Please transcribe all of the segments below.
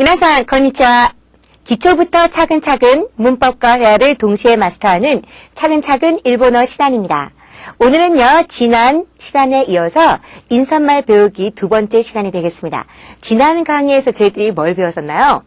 미나상, 건니치와. 기초부터 차근차근 문법과 회화를 동시에 마스터하는 차근차근 일본어 시간입니다. 오늘은요, 지난 시간에 이어서 인사말 배우기 두 번째 시간이 되겠습니다. 지난 강의에서 저희들이 뭘 배웠었나요?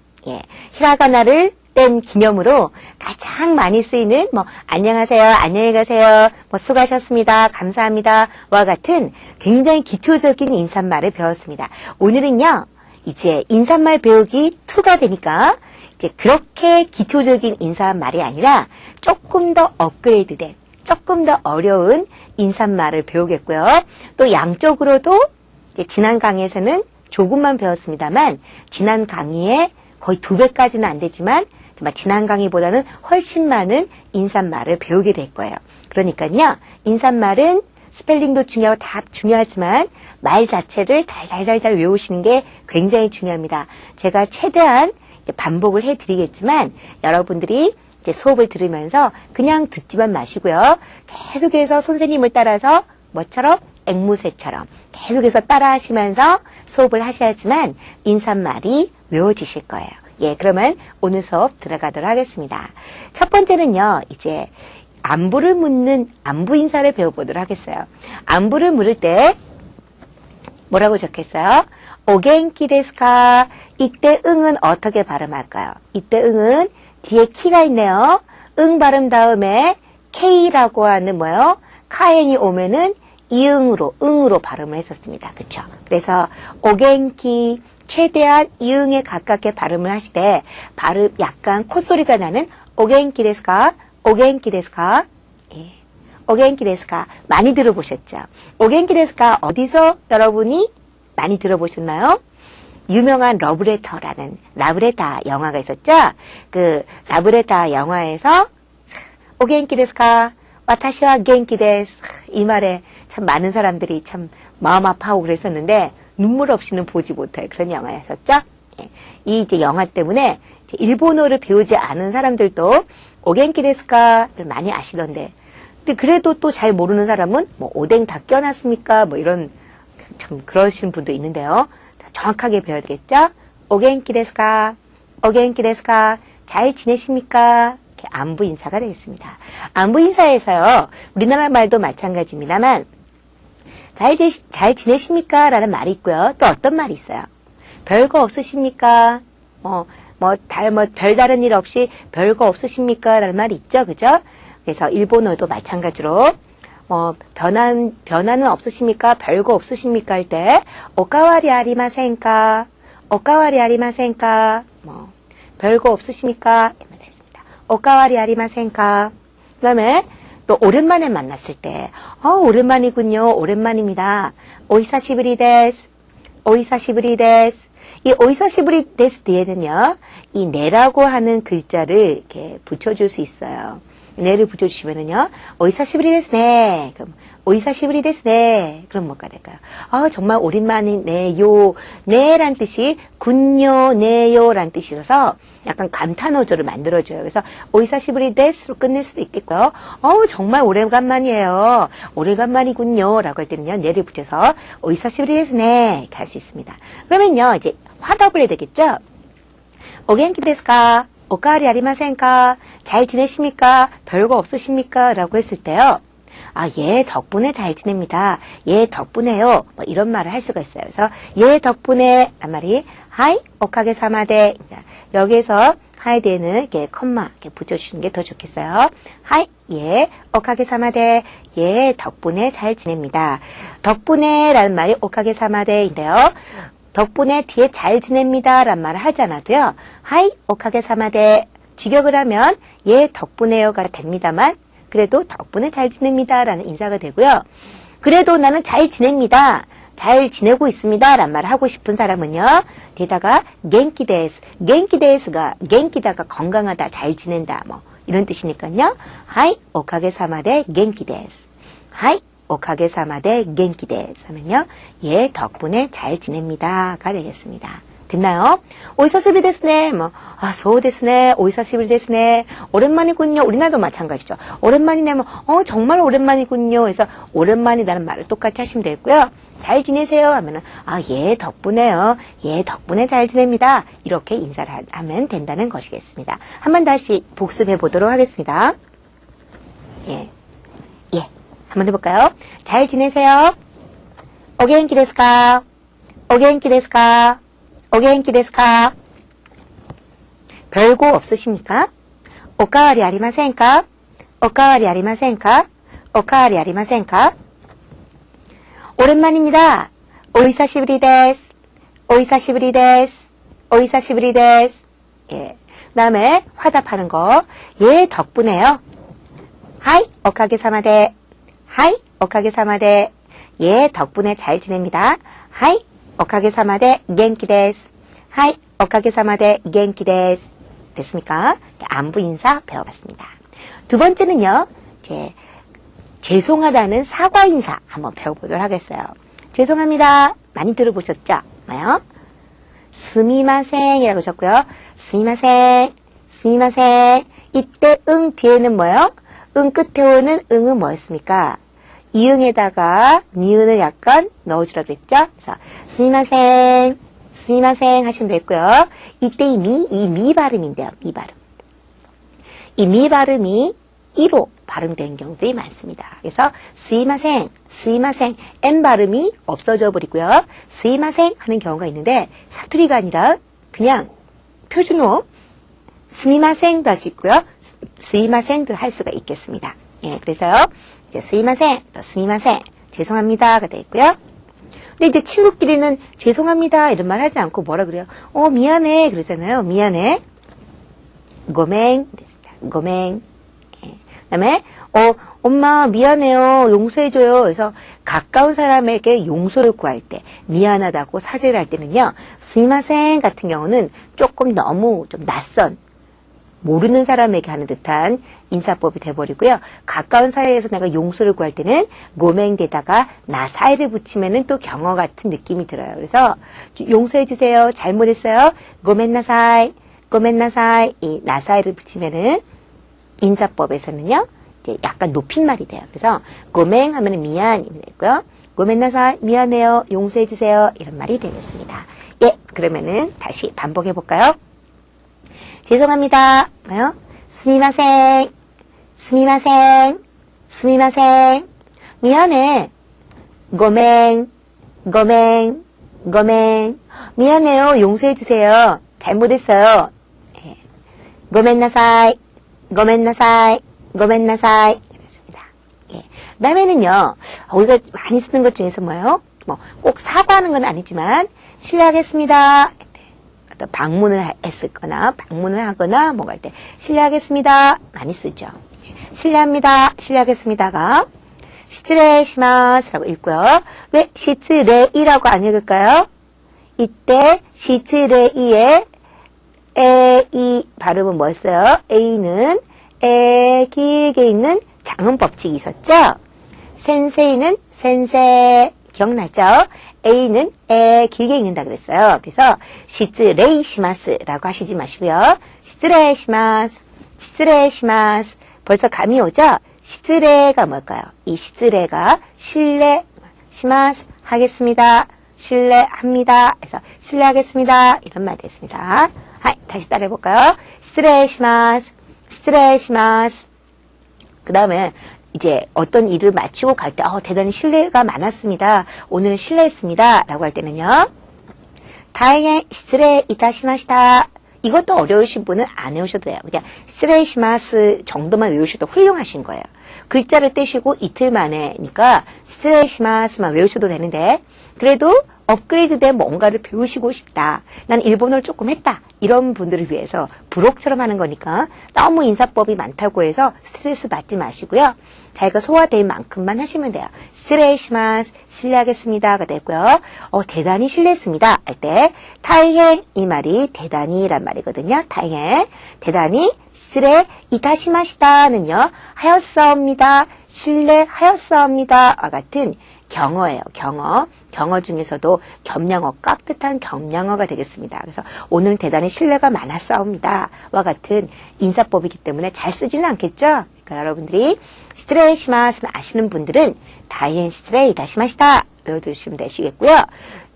히라가나를 뗀 기념으로 가장 많이 쓰이는 안녕하세요, 안녕히 가세요, 수고하셨습니다, 감사합니다 와 같은 굉장히 기초적인 인사말을 배웠습니다. 오늘은요, 이제 인사말 배우기 2가 되니까 이제 그렇게 기초적인 인사말이 아니라 조금 더 업그레이드된, 조금 더 어려운 인사말을 배우겠고요. 또 양쪽으로도 이제 지난 강의에서는 조금만 배웠습니다만 지난 강의에 거의 2배까지는 안 되지만 정말 지난 강의보다는 훨씬 많은 인사말을 배우게 될 거예요. 그러니까요, 인사말은 스펠링도 중요하고 다 중요하지만 말 자체를 달달달달 외우시는 게 굉장히 중요합니다. 제가 최대한 반복을 해드리겠지만 여러분들이 이제 수업을 들으면서 그냥 듣지만 마시고요. 계속해서 선생님을 따라서 뭐처럼? 앵무새처럼 계속해서 따라 하시면서 수업을 하셔야지만 인사말이 외워지실 거예요. 그러면 오늘 수업 들어가도록 하겠습니다. 첫 번째는요, 이제 안부를 묻는 안부 인사를 배워보도록 하겠어요. 안부를 물을 때 뭐라고 적혔어요? 오겐키 데스까? 이때 응은 어떻게 발음할까요? 이때 응은 뒤에 키가 있네요. 응 발음 다음에 K라고 하는 뭐요? 카엔이 오면은 응으로 발음을 했었습니다. 그쵸? 그래서 오겐키, 최대한 이응에 가깝게 발음을 하실 때 발음 약간 콧소리가 나는 오겐키 데스까? 오겐키 데스까? 오겐키 데스까? 많이 들어보셨죠? 오겐키 데스까? 어디서 여러분이 많이 들어보셨나요? 유명한 러브레터라는 라브레타 영화가 있었죠? 그 라브레타 영화에서 오겐키 데스까? 와타시와 겐키 데스. 이 말에 참 많은 사람들이 참 마음 아파하고 그랬었는데 눈물 없이는 보지 못할 그런 영화였었죠? 이 이제 영화 때문에 일본어를 배우지 않은 사람들도 오겐키 데스까를 많이 아시던데, 근데 그래도 또 잘 모르는 사람은 오뎅 다 껴놨습니까? 이런 참 그러시는 분도 있는데요. 정확하게 배워야 되겠죠? 오겐키 데스까? 오겐키 데스까? 잘 지내십니까? 이렇게 안부 인사가 되겠습니다. 안부 인사에서요, 우리나라 말도 마찬가지입니다만 잘 지내십니까? 라는 말이 있고요. 또 어떤 말이 있어요? 별거 없으십니까? 별다른 일 없이 별거 없으십니까? 라는 말이 있죠. 그죠? 그래서 일본어도 마찬가지로, 변화는 없으십니까? 별거 없으십니까? 할 때, 오카와리 아리마센까? 오카와리 아리마센까? 별거 없으십니까? 이러면 되겠습니다. 오카와리 아리마센까? 그 다음에, 또 오랜만에 만났을 때, 오랜만이군요. 오랜만입니다. 오이사시부리 데스. 오이사시부리 데스. 이 오이사시부리 데스 뒤에는요, 이 네라고 하는 글자를 이렇게 붙여줄 수 있어요. 네를 붙여주시면은요, 오이사시부리 데스네. 그럼 오이사시부리 데스네. 그럼 뭐가 될까요? 정말 오랜만이네요. 네란 뜻이 군요, 네요 란 뜻이어서 약간 감탄어조를 만들어줘요. 그래서 오이사시부리 데스로 끝낼 수도 있겠고요. 정말 오래간만이에요. 오래간만이군요. 라고 할 때는요, 네를 붙여서 오이사시부리 데스네. 이렇게 할 수 있습니다. 그러면요, 이제 화답을 해야 되겠죠? 오겐키 데스까? 오카와리 아리마센까? 잘 지내십니까? 별거 없으십니까? 라고 했을 때요, 예, 덕분에 잘 지냅니다. 예, 덕분에요. 이런 말을 할 수가 있어요. 그래서, 예, 덕분에, 란 말이, 하이, 오카게 사마데. 여기에서, 하이 데는, 이렇게, 컴마, 이렇게 붙여주시는 게 더 좋겠어요. 하이, 예, 오카게 사마데. 예, 덕분에 잘 지냅니다. 덕분에, 라는 말이 오카게 사마데인데요. 덕분에 뒤에 잘 지냅니다. 란 말을 하지 않아도요, 하이, 오카게 사마데. 직역을 하면, 예, 덕분에요가 됩니다만, 그래도 덕분에 잘 지냅니다. 라는 인사가 되고요. 그래도 나는 잘 지냅니다. 잘 지내고 있습니다. 란 말을 하고 싶은 사람은요, 뒤에다가, 겐키 데스. 겐키 데스가, 겐키다가 건강하다, 잘 지낸다, 이런 뜻이니까요. 하이, 오카게 사마데, 겐키 데스. 하이, 오카게 사마데, 겐키 데스. 하면요, 예, 덕분에 잘 지냅니다. 가 되겠습니다. 됐나요? 오이사시부리 데스네,そうですね, 오이사시부리 데스네, 오랜만이군요. 우리나라도 마찬가지죠. 오랜만이네, 정말 오랜만이군요. 그래서 오랜만이라는 말을 똑같이 하시면 되고요. 잘 지내세요 하면은, 예, 덕분에요. 예, 덕분에 잘 지냅니다. 이렇게 인사를 하면 된다는 것이겠습니다. 한 번 다시 복습해 보도록 하겠습니다. 예. 한번 해볼까요? 잘 지내세요. 오겐키 데스까? 오겐키 데스까? 오겐키 데스까? 별거 없으십니까? 오카와리 아리마센까? 오카와리 아리마센까? 오카와리 아리마센까? 오랜만입니다. 오이사시부리 데스. 오이사시부리 데스. 오이사시부리 데스. 예. 그다음에 화답하는 거. 예, 덕분에요. 하이, 오카게사마데. 하이, 오카게사마데. 예, 덕분에 잘 지냅니다. 하이, 오카게사마데 겐키 데스. 하이, 오카게사마데 겐키 데스. 됐습니까? 안부 인사 배워봤습니다. 두 번째는요. 죄송하다는 사과 인사 한번 배워보도록 하겠어요. 죄송합니다. 많이 들어보셨죠? 뭐요? 스미마생이라고 하셨고요. 스미마생, 스미마생. 이때 응 뒤에는 뭐요? 응 끝에 오는 응은 뭐였습니까? 이응에다가 니은을 약간 넣어주라 그랬죠? 그래서 스미마생, 스미마생 하시면 되고요. 이때 이 미 발음인데요. 미 발음. 이 미 발음이 이로 발음된 경우들이 많습니다. 그래서 스미마생, 스미마생, N 발음이 없어져 버리고요. 스미마생 하는 경우가 있는데 사투리가 아니라 그냥 표준어 스미마생도 할 수 있고요. 스미마생도 할 수가 있겠습니다. 예, 그래서요. 스미마생, 스미마생, 죄송합니다가 되어 있고요. 근데 이제 친구끼리는 죄송합니다 이런 말 하지 않고 뭐라 그래요? 미안해 그러잖아요. 미안해. 고맹, 고맹. 그 다음에 엄마 미안해요. 용서해줘요. 그래서 가까운 사람에게 용서를 구할 때 미안하다고 사죄를 할 때는요. 스미마생 같은 경우는 조금 너무 좀 낯선 모르는 사람에게 하는 듯한 인사법이 돼버리고요. 가까운 사이에서 내가 용서를 구할 때는 고맹데다가 나사이를 붙이면은 또 경어 같은 느낌이 들어요. 그래서 용서해주세요. 잘못했어요. 고멘나사이, 고멘나사이. 이 나사이를 붙이면은 인사법에서는요. 약간 높임말이 돼요. 그래서 고맹 하면은 미안이 되고요. 고멘나사이, 미안해요. 용서해주세요. 이런 말이 되겠습니다. 예, 그러면은 다시 반복해 볼까요? 죄송합니다. 뭐요? 스미마생, 스미마생, 스미마생. 미안해. 고맹, 고맹, 고맹. 미안해요. 용서해주세요. 잘못했어요. 예. 고멘나사이, 고멘나사이, 고멘나사이. 그렇습니다. 예. 그 다음에는요, 우리가 많이 쓰는 것 중에서 뭐예요? 꼭 사과하는 건 아니지만, 실례하겠습니다. 어떤 방문을 했었거나, 방문을 하거나, 뭔가 할 때, 실례하겠습니다. 많이 쓰죠. 실례합니다. 실례하겠습니다가, 시츠레이시마스라고 읽고요. 왜 시츠레이라고 안 읽을까요? 이때 시츠레이의 에이 발음은 뭐였어요? A는 에 길게 있는 장음 법칙이 있었죠? 센세이는 센세 기억나죠? A는 에 길게 읽는다 그랬어요. 그래서 시츠레이시마스라고 하시지 마시고요. 시츠레이시마스, 시츠레이시마스. 벌써 감이 오죠? 시츠레가 뭘까요? 이 시츠레가 실례, 시마스 하겠습니다. 실례합니다. 그래서 실례하겠습니다. 이런 말이 됐습니다. 다시 따라해볼까요? 시츠레이시마스, 시츠레이시마스. 그 다음에 이제 어떤 일을 마치고 갈 때 대단히 실례가 많았습니다. 오늘은 실례했습니다. 라고 할 때는요. 다행히 시츠레 이타시마시타. 이것도 어려우신 분은 안 외우셔도 돼요. 그냥 시츠레이시마스 정도만 외우셔도 훌륭하신 거예요. 글자를 떼시고 이틀 만에니까 시츠레이시마스만 외우셔도 되는데 그래도 업그레이드된 뭔가를 배우시고 싶다. 난 일본어를 조금 했다. 이런 분들을 위해서 부록처럼 하는 거니까 너무 인사법이 많다고 해서 스트레스 받지 마시고요. 자기가 소화될 만큼만 하시면 돼요. 스트레이시마스, 실례하겠습니다가 되고요. 대단히 실례했습니다. 할 때 타이행 이 말이 대단히란 말이거든요. 타이행 대단히 스트레 이타시마시다는요. 하였사옵니다. 실례하였사옵니다와 같은 경어예요. 경어. 경어 중에서도 겸양어, 깍듯한 겸양어가 되겠습니다. 그래서 오늘 대단히 신뢰가 많았사옵니다. 와 같은 인사법이기 때문에 잘 쓰지는 않겠죠? 그러니까 여러분들이 스트레이시마스 아시는 분들은 다이엔 스트레이 다시마시다 외워두시면 되시겠고요.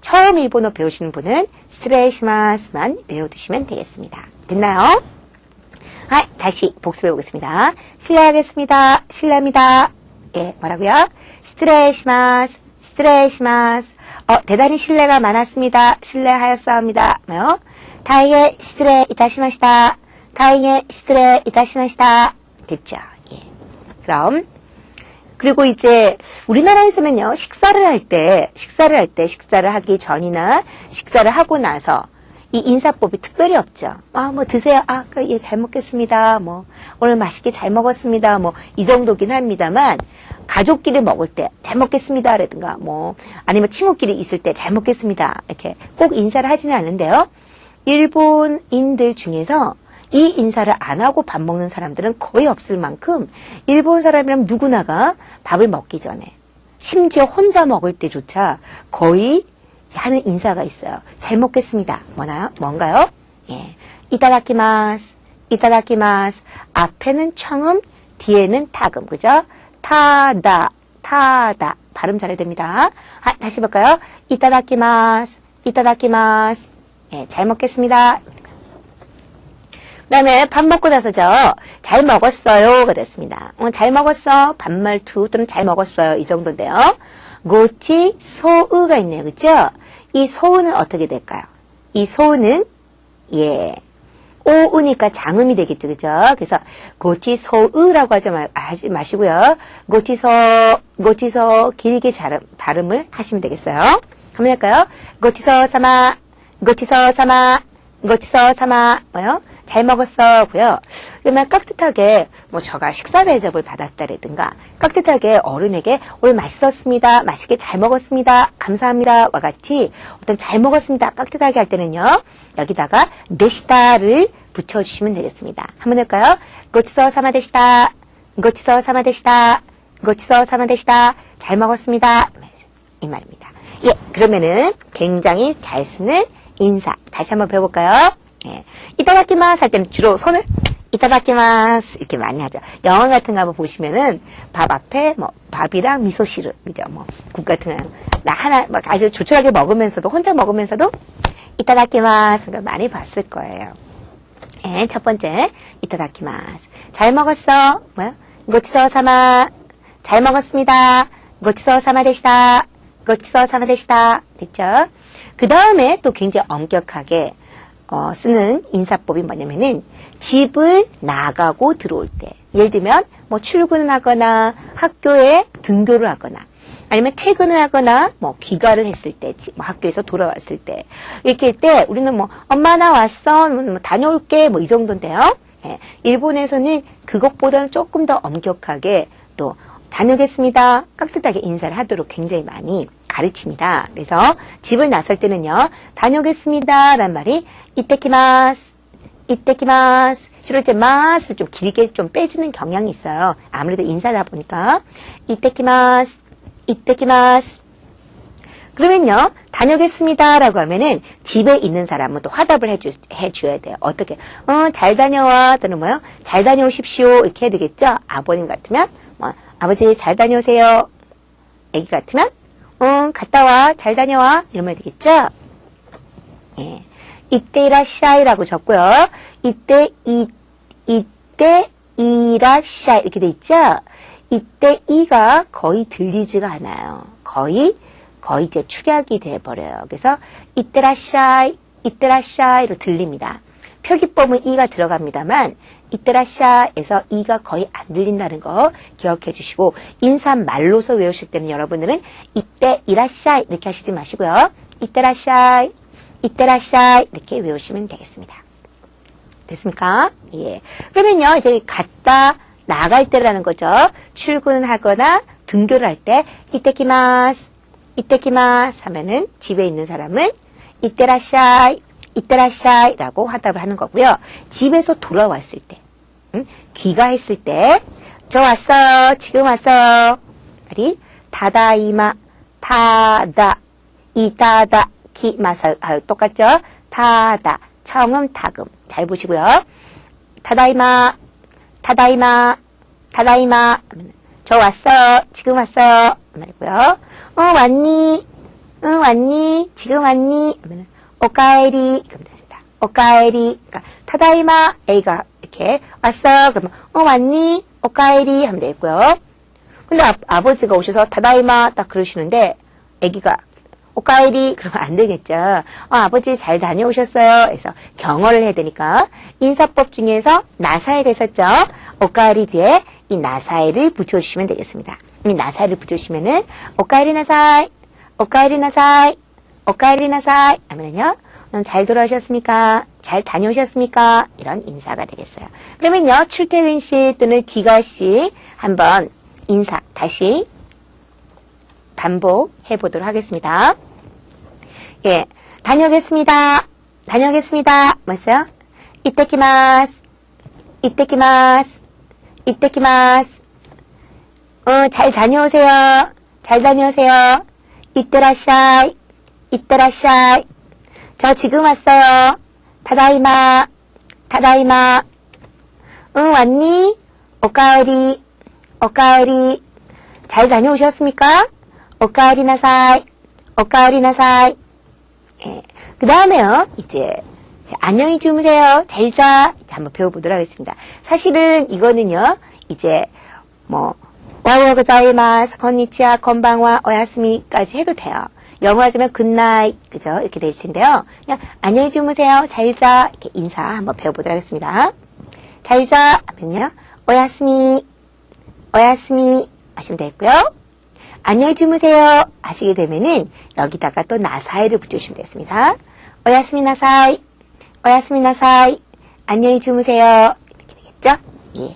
처음 일본어 배우시는 분은 스트레이시마스만 외워두시면 되겠습니다. 됐나요? 다시 복습해 보겠습니다. 실례하겠습니다. 실례합니다. 예, 뭐라고요? 스트레이시마스, 스트레이시마스. 대단히 신뢰가 많았습니다. 신뢰하였사옵니다. 뭐요? 다이에 스트레 이타시마시다. 다이에 스트레 이타시마시다. 됐죠? 예. 그럼 그리고 이제 우리나라에서는요, 식사를 식사를 하기 전이나 식사를 하고 나서 이 인사법이 특별히 없죠. 뭐 드세요. 예, 잘 먹겠습니다. 뭐 오늘 맛있게 잘 먹었습니다. 뭐 이 정도긴 합니다만 가족끼리 먹을 때 잘 먹겠습니다라든가 뭐 아니면 친구끼리 있을 때 잘 먹겠습니다. 이렇게 꼭 인사를 하지는 않는데요. 일본인들 중에서 이 인사를 안 하고 밥 먹는 사람들은 거의 없을 만큼 일본 사람이라면 누구나가 밥을 먹기 전에 심지어 혼자 먹을 때조차 거의 하는 인사가 있어요. 잘 먹겠습니다. 뭔가요? 예. 이타다키마스, 이타다키마스. 앞에는 청음, 뒤에는 타금. 그죠? 타다, 타다. 발음 잘해야 됩니다. 다시 볼까요? 이타다키마스, 이타다키마스. 예, 잘 먹겠습니다. 그 다음에 밥 먹고 나서죠. 잘 먹었어요가 됐습니다. 잘 먹었어. 반말투 또는 잘 먹었어요. 이 정도인데요. 고치 소으가 있네요. 그죠? 이 소으는 어떻게 될까요? 이 소으는 예 오으니까 장음이 되겠죠. 그죠? 그래서 고치 소으라고 하지 마시고요. 고치소 길게 발음을 하시면 되겠어요. 한번 할까요? 고치소 사마, 고치소 사마, 고치소 사마. 뭐요? 잘 먹었어고요. 그러면 깍듯하게 뭐 저가 식사 대접을 받았다라든가 깍듯하게 어른에게 오늘 맛있었습니다. 맛있게 잘 먹었습니다. 감사합니다. 와 같이 어떤 잘 먹었습니다. 깍듯하게 할 때는요. 여기다가 데시다를 붙여주시면 되겠습니다. 한번 할까요? 고치소 사마 데시다. 고치소 사마 데시다. 고치소 사마 데시다. 잘 먹었습니다. 이 말입니다. 예, 그러면은 굉장히 잘 쓰는 인사. 다시 한번 배워볼까요? 예. 이타다키마스 할 때는 주로 손을 이타다키마스 이렇게 많이 하죠. 영화 같은 거 한번 보시면은 밥 앞에 뭐 밥이랑 미소시루 그죠? 뭐 국 같은 거 하나 막 아주 조촐하게 먹으면서도 혼자 먹으면서도 이타다키마스 많이 봤을 거예요. 예, 첫 번째 이타다키마스. 잘 먹었어. 뭐야? 고치소 사마. 잘 먹었습니다. 고치소 사마 되시다. 고치소 사마 되시다. 됐죠? 그 다음에 또 굉장히 엄격하게 쓰는 인사법이 뭐냐면은 집을 나가고 들어올 때 예를 들면 뭐 출근을 하거나 학교에 등교를 하거나 아니면 퇴근을 하거나 뭐 귀가를 했을 때 뭐 학교에서 돌아왔을 때 이렇게 할 때 우리는 뭐 엄마 나 왔어 뭐 다녀올게 뭐 이 정도인데요. 예, 일본에서는 그것보다는 조금 더 엄격하게 또 다녀오겠습니다 깍듯하게 인사를 하도록 굉장히 많이 가르칩니다. 그래서 집을 나설 때는요. 다녀오겠습니다 라는 말이 이때키마스, 이때키마스. 이럴 때 마스를 좀 길게 좀 빼주는 경향이 있어요. 아무래도 인사다 보니까 이때키마스, 이때키마스. 그러면요. 다녀오겠습니다 라고 하면은 집에 있는 사람은 또 화답을 해줘야 돼요. 어떻게? 잘 다녀와 또는 뭐요? 잘 다녀오십시오 이렇게 해야 되겠죠. 아버님 같으면 뭐 아버지 잘 다녀오세요. 애기 같으면 갔다 와. 잘 다녀와. 이러면 되겠죠? 예. 이때 이라샤이라고 적고요. 이때 이라샤이 이렇게 돼 있죠? 이때 이가 거의 들리지가 않아요. 거의 이제 축약이 돼버려요. 그래서 이때라샤이로 들립니다. 표기법은 이가 들어갑니다만 이때라샤에서 이가 거의 안 들린다는 거 기억해 주시고 인사말로서 외우실 때는 여러분들은 이때 이라샤이 이렇게 하시지 마시고요. 이때라샤이 이때라샤이 이렇게 외우시면 되겠습니다. 됐습니까? 예. 그러면요 이제 갔다 나갈 때라는 거죠. 출근을 하거나 등교를 할 때 이때키마스 이때키마스 하면은 집에 있는 사람은 이때라샤이 이때라샤이라고 화답을 하는 거고요. 집에서 돌아왔을 때, 귀가했을 때, 저 왔어요. 지금 왔어요. 말이 다다이마, 타다, 이타다, 기마사. 똑같죠? 타다, 청음, 타금. 잘 보시고요. 타다이마, 타다이마, 타다이마. 저 왔어, 지금 왔어. 말고요. 왔니? 응, 왔니? 지금 왔니? 오카에리. 그러면 됐습니다. 오카에리. 그러니까, 타다이마, A가 이렇게 왔어. 그러면, 왔니? 오카에리. 하면 되겠고요. 근데 아버지가 오셔서 타다이마 딱 그러시는데, 애기가, 오카에리. 그러면 안 되겠죠. 아버지 잘 다녀오셨어요. 그래서 경어를 해야 되니까, 인사법 중에서 나사에가 있었죠. 오카에리 뒤에 이 나사에를 붙여주시면 되겠습니다. 이 나사에를 붙여주시면은, 오카에리 나사이, 오카에리 나사이, 오카에리 나사이 하면은요, 잘 돌아오셨습니까? 잘 다녀오셨습니까? 이런 인사가 되겠어요. 그러면요, 출퇴근 시 또는 귀가 시 한번 인사 다시 반복해 보도록 하겠습니다. 예, 다녀오겠습니다. 다녀오겠습니다. 뭐였어요? 이때키마스, 이때키마스, 이때키마스. 잘 다녀오세요. 잘 다녀오세요. 이때라샤이, 이때라샤이. 저 지금 왔어요. 타다이마, 타다이마. 왔니? 오카에리, 오카에리. 잘 다녀오셨습니까? 오카에리 나사이, 오카에리 나사이. 예. 그 다음에요, 이제, 안녕히 주무세요. 잘 자. 한번 배워보도록 하겠습니다. 사실은 이거는요, 이제, 와요 고자이마스, 건니치와, 건방와, 오야스미까지 해도 돼요. 영어 하자면 굿나잇, 그죠? 이렇게 될 텐데요. 그냥 안녕히 주무세요. 잘 자. 이렇게 인사 한번 배워보도록 하겠습니다. 잘 자. 하면요. 오야스미, 오야스미 하시면 되겠고요. 안녕히 주무세요. 하시게 되면은 여기다가 또 나사이를 붙여주시면 되겠습니다. 오야스미 나사이, 오야스미 나사이. 안녕히 주무세요. 이렇게 되겠죠? 예.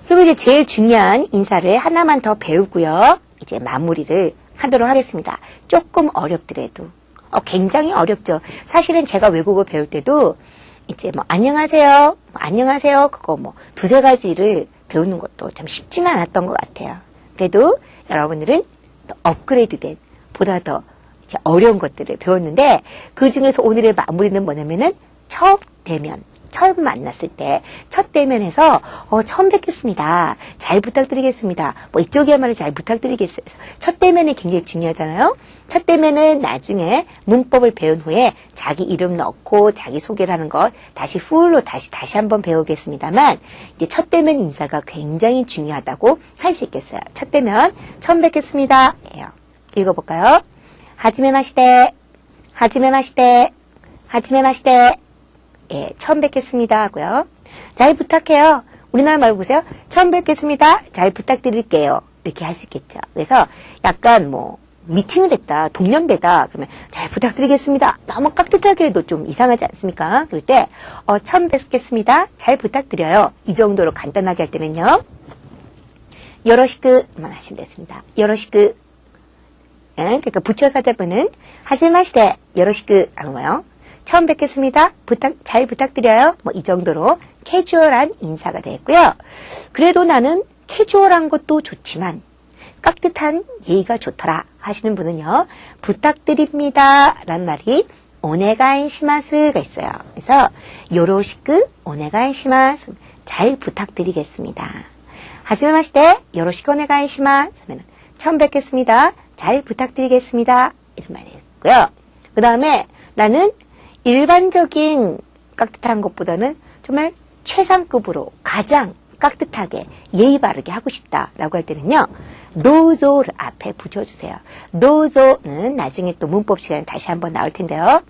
그리고 이제 제일 중요한 인사를 하나만 더 배우고요. 이제 마무리를 하도록 하겠습니다. 조금 어렵더라도, 굉장히 어렵죠. 사실은 제가 외국어 배울 때도 이제 안녕하세요, 안녕하세요, 그거 두세 가지를 배우는 것도 참 쉽지는 않았던 것 같아요. 그래도 여러분들은 더 업그레이드된, 보다 더 이제 어려운 것들을 배웠는데, 그 중에서 오늘의 마무리는 뭐냐면은, 첫 대면. 처음 만났을 때, 첫 대면에서, 처음 뵙겠습니다. 잘 부탁드리겠습니다. 이쪽이야말로 잘 부탁드리겠어요. 첫 대면이 굉장히 중요하잖아요. 첫 대면은 나중에 문법을 배운 후에 자기 이름 넣고 자기 소개를 하는 것 다시 풀로 다시 한번 배우겠습니다만, 이제 첫 대면 인사가 굉장히 중요하다고 할 수 있겠어요. 첫 대면, 처음 뵙겠습니다. 예요. 읽어볼까요? 하지메 마시테, 하지메 마시테, 하지메 마시테. 예, 처음 뵙겠습니다 하고요. 잘 부탁해요. 우리나라 말 보세요. 처음 뵙겠습니다. 잘 부탁드릴게요. 이렇게 할 수 있겠죠. 그래서 약간 미팅을 했다. 동년배다. 그러면 잘 부탁드리겠습니다. 너무 깍듯하게 해도 좀 이상하지 않습니까? 그럴 때 처음 뵙겠습니다. 잘 부탁드려요. 이 정도로 간단하게 할 때는요. 요로시크만 하시면 되겠습니다. 요로시크. 예, 그러니까 붙여서 하다 보면 하지마시테 요로시크 하는 거예요. 처음 뵙겠습니다. 잘 부탁드려요. 이 정도로 캐주얼한 인사가 되겠고요. 그래도 나는 캐주얼한 것도 좋지만 깍듯한 예의가 좋더라 하시는 분은요. 부탁드립니다 라는 말이 오네가이 시마스가 있어요. 그래서 요로시크 오네가이 시마스 잘 부탁드리겠습니다. 하지메마시테 요로시크 오네가이 시마스 하면 처음 뵙겠습니다. 잘 부탁드리겠습니다. 이런 말이 있고요. 그 다음에 나는 일반적인 깍듯한 것보다는 정말 최상급으로 가장 깍듯하게 예의 바르게 하고 싶다라고 할 때는요. 노조를 앞에 붙여주세요. 노조는 나중에 또 문법 시간에 다시 한번 나올 텐데요.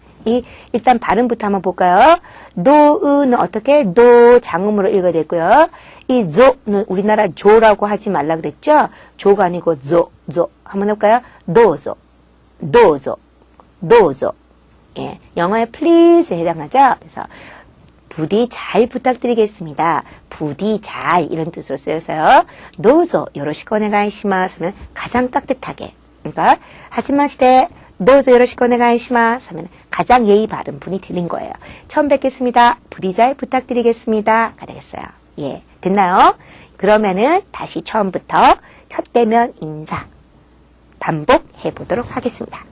일단 발음부터 한번 볼까요? 노는 어떻게? 노 장음으로 읽어야 되고요. 이 조는 우리나라 조라고 하지 말라 그랬죠? 조가 아니고 조. 한번 해볼까요? 노조, 노조, 노조. 예, 영어의 please에 해당하죠. 그래서 부디 잘 부탁드리겠습니다. 부디 잘 이런 뜻으로 쓰여서요. 노조 요로시코 오네가이시마스는 가장 따뜻하게. 그러니까 하지마시테 노조 요로시코 오네가이시마스 하면 가장 예의 바른 분이 되는 거예요. 처음 뵙겠습니다. 부디 잘 부탁드리겠습니다. 가 되겠어요. 예, 됐나요? 그러면은 다시 처음부터 첫 대면 인사. 반복해 보도록 하겠습니다.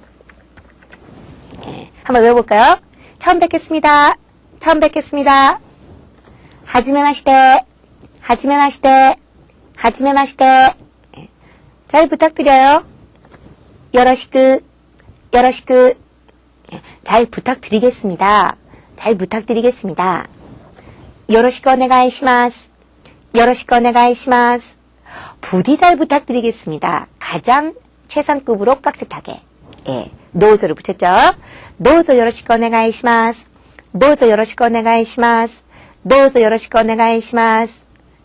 예, 한번 외워볼까요? 처음 뵙겠습니다. 처음 뵙겠습니다. 하지메 마시테, 하지메 마시테, 하지메 마시테. 예, 잘 부탁드려요. 요로시쿠, 요로시쿠. 예, 잘 부탁드리겠습니다. 잘 부탁드리겠습니다. 요로시쿠 오네가이시마스. 요로시쿠 오네가이시마스. 부디 잘 부탁드리겠습니다. 가장 최상급으로 깍듯하게. 예, 노조를 붙였죠. 노조 요로시쿠 오네가이시마스. 노조 요로시쿠 오네가이시마스. 노조 요로시쿠 오네가이시마스.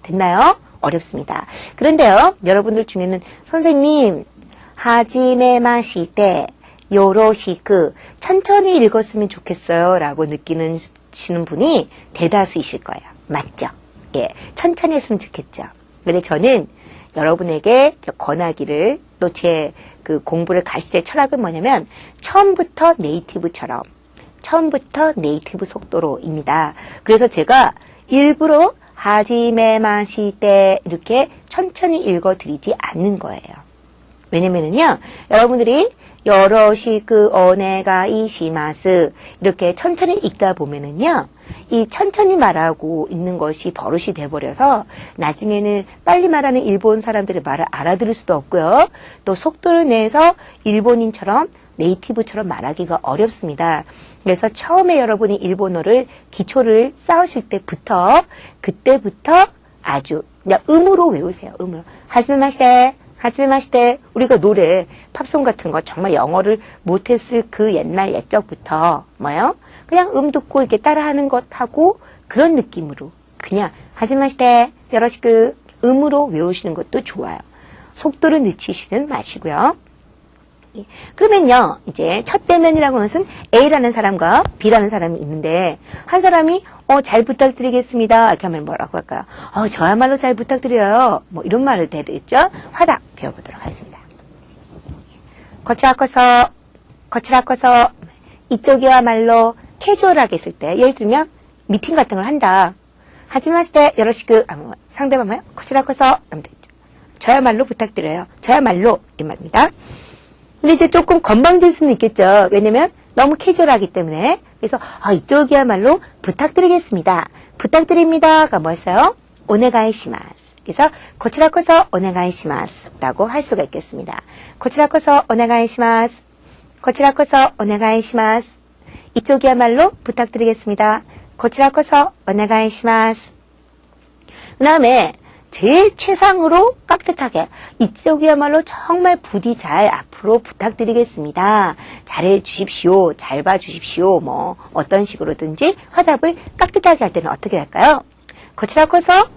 됐나요? 어렵습니다. 그런데요, 여러분들 중에는 선생님, 하지메 마시테, 요로시쿠, 천천히 읽었으면 좋겠어요. 라고 느끼시는 분이 대다수이실 거예요. 맞죠? 예, 천천히 했으면 좋겠죠. 근데 저는 여러분에게 권하기를, 또 제 그 공부를 가르칠 철학은 뭐냐면, 처음부터 네이티브처럼, 처음부터 네이티브 속도로입니다. 그래서 제가 일부러 하지메 마시테 이렇게 천천히 읽어드리지 않는 거예요. 왜냐면은요, 여러분들이 요로시쿠 오네가이시마스 이렇게 천천히 읽다 보면은요, 이 천천히 말하고 있는 것이 버릇이 돼버려서 나중에는 빨리 말하는 일본 사람들의 말을 알아들을 수도 없고요. 또 속도를 내서 일본인처럼 네이티브처럼 말하기가 어렵습니다. 그래서 처음에 여러분이 일본어를 기초를 쌓으실 때부터, 그때부터 아주 그냥 음으로 외우세요. 음으로. 하지메 마시테, 하지메 마시테. 우리가 노래, 팝송 같은 거 정말 영어를 못했을 그 옛날 옛적부터 뭐요? 그냥 듣고 이렇게 따라하는 것하고 그런 느낌으로 그냥 하지메 마시테, 요로시쿠 음으로 외우시는 것도 좋아요. 속도를 늦추시는 마시고요. 그러면요, 이제 첫 대면이라고 하는 것은 A라는 사람과 B라는 사람이 있는데, 한 사람이 잘 부탁드리겠습니다 이렇게 하면 뭐라고 할까요? 저야말로 잘 부탁드려요. 뭐 이런 말을 대드렸죠. 화답 배워보도록 하겠습니다. 거칠하고서 이쪽이야말로 캐주얼하게 했을 때, 예를 들면 미팅 같은 걸 한다. 하지메 마시테 요로시쿠. 상대방 뭐요? 거칠하고서 하면 되죠. 저야말로 부탁드려요. 저야말로 이 말입니다. 근데 이제 조금 건방질 수는 있겠죠. 왜냐면 너무 캐주얼하기 때문에. 그래서 이쪽이야말로 부탁드리겠습니다. 부탁드립니다가 뭐였어요? 오네가이시마스. 그래서 고치라코서 오네가이시마스 라고 할 수가 있겠습니다. 고치라코서 오네가이시마스. 고치라코서 오네가이시마스. 이쪽이야말로 부탁드리겠습니다. 고치라코서 오네가이시마스. 그 다음에 제일 최상으로 깍듯하게, 이쪽이야말로 정말 부디 잘 앞으로 부탁드리겠습니다. 잘해 주십시오. 잘 봐 주십시오. 뭐 어떤 식으로든지 화답을 깍듯하게 할 때는 어떻게 할까요? 고치라코서,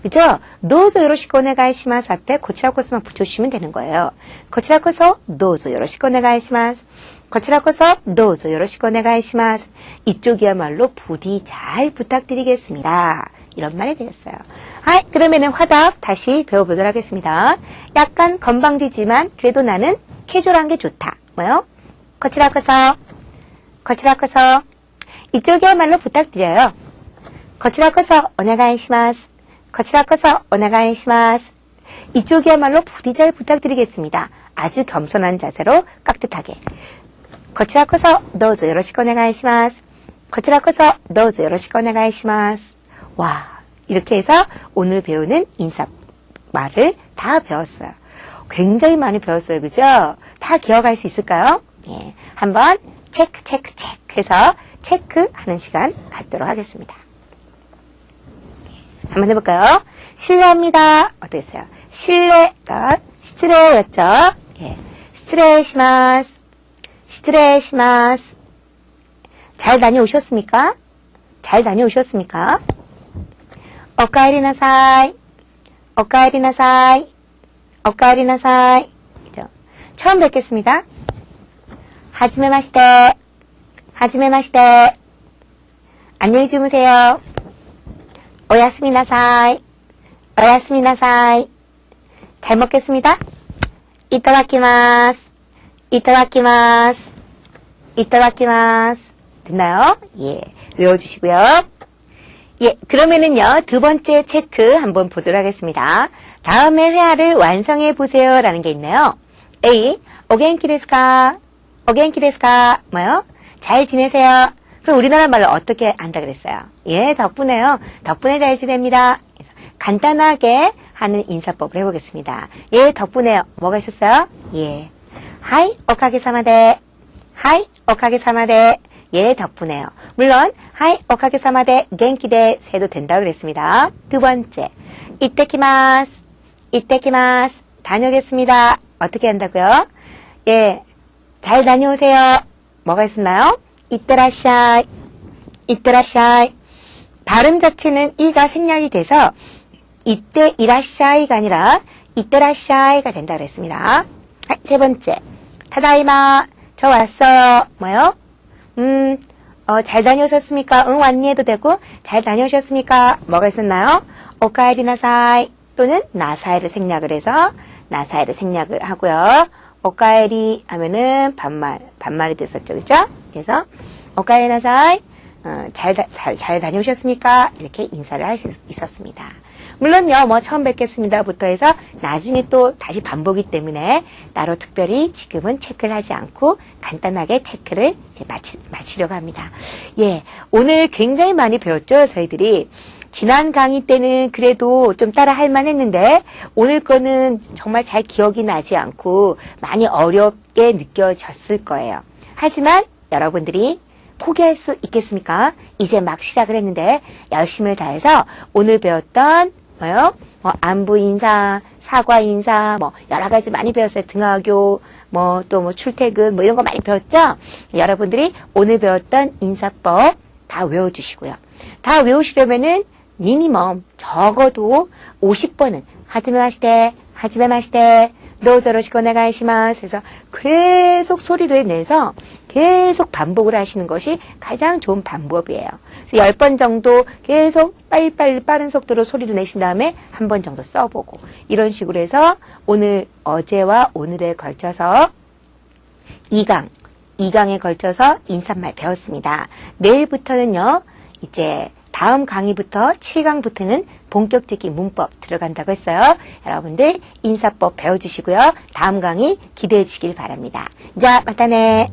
그죠? 노조 요로시쿠 오네가이시마스 앞에 고치라코서만 붙여주시면 되는 거예요. 고치라코서 노조 요로시쿠 오네가이시마스. 고치라코서 노조 요로시쿠 오네가이시마스. 이쪽이야말로 부디 잘 부탁드리겠습니다. 이런 말이 되겠어요. 그러면은 화답 다시 배워보도록 하겠습니다. 약간 건방지지만 그래도 나는 캐주얼한 게 좋다. 뭐요? 거치라코서 이쪽이야말로 부탁드려요. 거치라코서 오네가이시마스. 거치라코서 오네가이시마스. 이쪽이야말로 부디 잘 부탁드리겠습니다. 아주 겸손한 자세로 깍듯하게. 거치라코서 노조 요로시쿠 오네가이시마스. 거치라코서 노조 요로시쿠 오네가이시마스. 와, 이렇게 해서 오늘 배우는 인사말을 다 배웠어요. 굉장히 많이 배웠어요. 그죠? 다 기억할 수 있을까요? 예, 한번 체크 해서 체크하는 시간 갖도록 하겠습니다. 한번 해볼까요? 실례합니다. 어떠겠어요? 실례가 시트레였죠? 예, 시트레시마스. 잘 다녀오셨습니까? 잘 다녀오셨습니까? 오카에리나사이. 처음 뵙겠습니다. 하지메 마시테. 안녕히 주무세요. 오야스미나사이. 잘 먹겠습니다. 이타다키마스. 됐나요? 예, 외워주시고요. 예, 그러면은요, 두 번째 체크 한번 보도록 하겠습니다. 다음의 회화를 완성해 보세요 라는 게 있네요. A. 오겐키 데스까? 오겐키 데스까? 뭐요? 잘 지내세요. 그럼 우리나라 말로 어떻게 한다 그랬어요? 예, 덕분에요. 덕분에 잘 지냅니다. 그래서 간단하게 하는 인사법을 해보겠습니다. 예, 덕분에요. 뭐가 있었어요? 예. 하이, 오카게사마데. 하이, 오카게사마데. 예, 덕분에요. 물론 하이, 오카게사마데, 겐키데 해도 된다고 그랬습니다. 두 번째, 이때키마스. 이때키마스. 다녀오겠습니다. 어떻게 한다고요? 예, 잘 다녀오세요. 뭐가 있었나요? 이때라샤이. 이때라샤이. 발음 자체는 이가 생략이 돼서 이때 이라샤이가 아니라 이때라샤이가 된다고 그랬습니다. 세 번째, 타다이마. 저 왔어요. 뭐요? 잘 다녀오셨습니까? 응, 왔니 해도 되고, 잘 다녀오셨습니까? 뭐가 있었나요? 오카에리 나사이 또는 나사이를 생략을 해서 나사이를 생략을 하고요. 오카에리 하면은 반말이 됐었죠. 그죠? 그래서 오카에리 나사이, 잘 다녀오셨습니까? 이렇게 인사를 할 수 있었습니다. 물론요, 뭐 처음 뵙겠습니다부터 해서 나중에 또 다시 반복이기 때문에 따로 특별히 지금은 체크를 하지 않고 간단하게 체크를 마치려고 합니다. 예, 오늘 굉장히 많이 배웠죠, 저희들이. 지난 강의 때는 그래도 좀 따라 할 만했는데 오늘 거는 정말 잘 기억이 나지 않고 많이 어렵게 느껴졌을 거예요. 하지만 여러분들이 포기할 수 있겠습니까? 이제 막 시작을 했는데 열심히 다해서 오늘 배웠던 뭐요? 안부 인사, 사과 인사, 뭐 여러 가지 많이 배웠어요. 등하교, 또 출퇴근, 이런 거 많이 배웠죠? 여러분들이 오늘 배웠던 인사법 다 외워주시고요. 다 외우시려면은 미니멈 적어도 50번은 하지메마시테, 하지메마시테, 도우조로시코 오네가이시마스 해서 계속 소리를 내서 계속 반복을 하시는 것이 가장 좋은 방법이에요. 그래서 10번 정도 계속 빨리빨리 빠른 속도로 소리를 내신 다음에 한 번 정도 써보고 이런 식으로 해서 어제와 오늘에 걸쳐서 2강에 걸쳐서 인사말 배웠습니다. 내일부터는요, 이제 다음 강의부터 7강부터는 본격적인 문법 들어간다고 했어요. 여러분들 인사법 배워주시고요. 다음 강의 기대해 주시길 바랍니다. 자, 마타네.